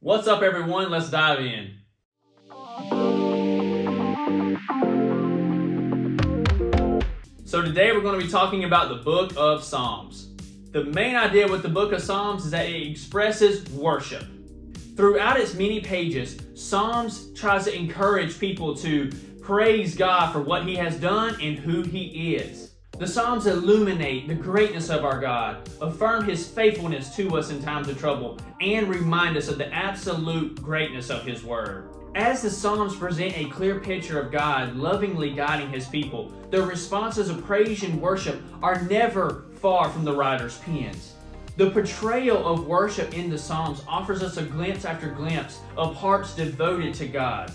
What's up, everyone? Let's dive in. So today we're going to be talking about the book of Psalms. The main idea with the book of Psalms is that it expresses worship. Throughout its many pages, Psalms tries to encourage people to praise God for what He has done and who He is. The Psalms illuminate the greatness of our God, affirm His faithfulness to us in times of trouble, and remind us of the absolute greatness of His Word. As the Psalms present a clear picture of God lovingly guiding His people, their responses of praise and worship are never far from the writer's pens. The portrayal of worship in the Psalms offers us a glimpse after glimpse of hearts devoted to God.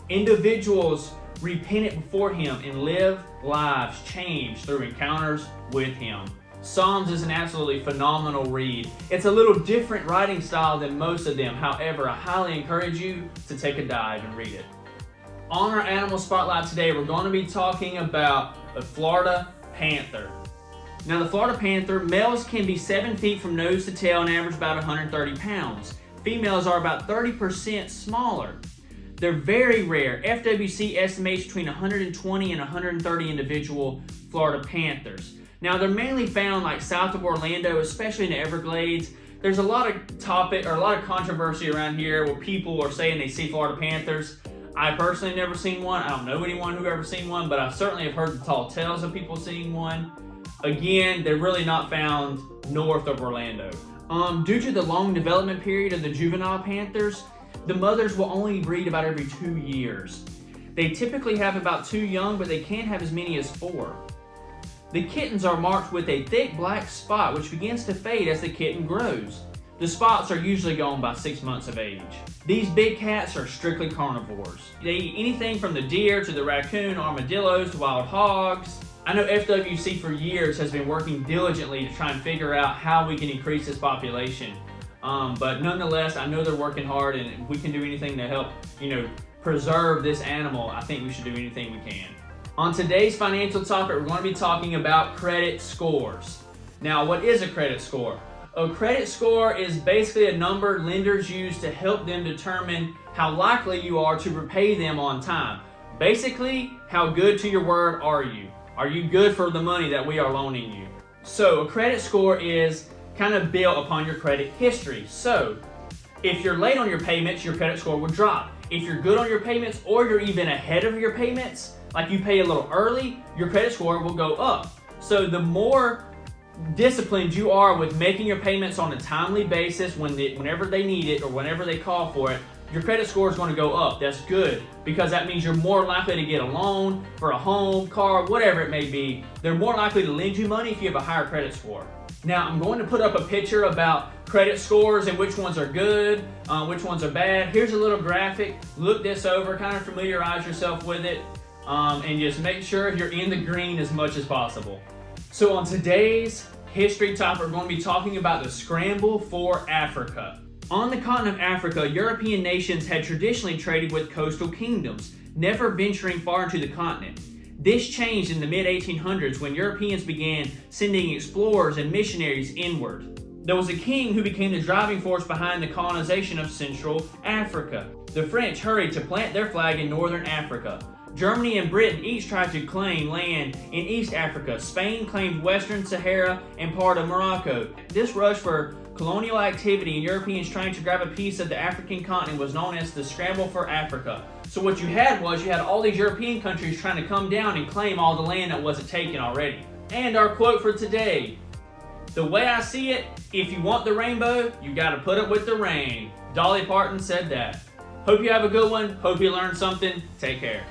Individuals repentant before Him and live lives changed through encounters with Him. Psalms is an absolutely phenomenal read. It's a little different writing style than most of them. However, I highly encourage you to take a dive and read it. On our animal spotlight today, we're going to be talking about the Florida Panther. Now, the Florida Panther, males can be 7 feet from nose to tail and average about 130 pounds. Females are about 30% smaller. They're very rare. FWC estimates between 120 and 130 individual Florida Panthers. Now, they're mainly found like south of Orlando, especially in the Everglades. There's a lot of controversy around here where people are saying they see Florida Panthers. I personally never seen one. I don't know anyone who ever seen one, but I certainly have heard the tall tales of people seeing one. Again, they're really not found north of Orlando. Due to the long development period of the juvenile panthers, the mothers will only breed about every 2 years. They typically have about 2 young, but they can have as many as 4. The kittens are marked with a thick black spot which begins to fade as the kitten grows. The spots are usually gone by 6 months of age. These big cats are strictly carnivores. They eat anything from the deer to the raccoon, armadillos to wild hogs. I know FWC for years has been working diligently to try and figure out how we can increase this population. But nonetheless, I know they're working hard, and if we can do anything to help, preserve this animal, I think we should do anything we can. On today's financial topic, we're going to be talking about credit scores. Now, what is a credit score? A credit score is basically a number lenders use to help them determine how likely you are to repay them on time. Basically, how good to your word are you? Are you good for the money that we are loaning you? So, a credit score is kind of built upon your credit history. So, if you're late on your payments, your credit score will drop. If you're good on your payments, or you're even ahead of your payments, like you pay a little early, your credit score will go up. So the more disciplined you are with making your payments on a timely basis whenever they need it or whenever they call for it, your credit score is going to go up. That's good, because that means you're more likely to get a loan for a home, car, whatever it may be. They're more likely to lend you money if you have a higher credit score. Now, I'm going to put up a picture about credit scores and which ones are good, which ones are bad. Here's a little graphic. Look this over, kind of familiarize yourself with it, and just make sure you're in the green as much as possible. So on today's history topic, we're going to be talking about the Scramble for Africa. On the continent of Africa, European nations had traditionally traded with coastal kingdoms, never venturing far into the continent. This changed in the mid-1800s when Europeans began sending explorers and missionaries inward. There was a king who became the driving force behind the colonization of Central Africa. The French hurried to plant their flag in northern Africa. Germany and Britain each tried to claim land in East Africa. Spain claimed Western Sahara and part of Morocco. This rush for colonial activity and Europeans trying to grab a piece of the African continent was known as the Scramble for Africa. So what you had all these European countries trying to come down and claim all the land that wasn't taken already. And our quote for today: the way I see it, if you want the rainbow, you gotta put up with the rain. Dolly Parton said that. Hope you have a good one. Hope you learned something. Take care.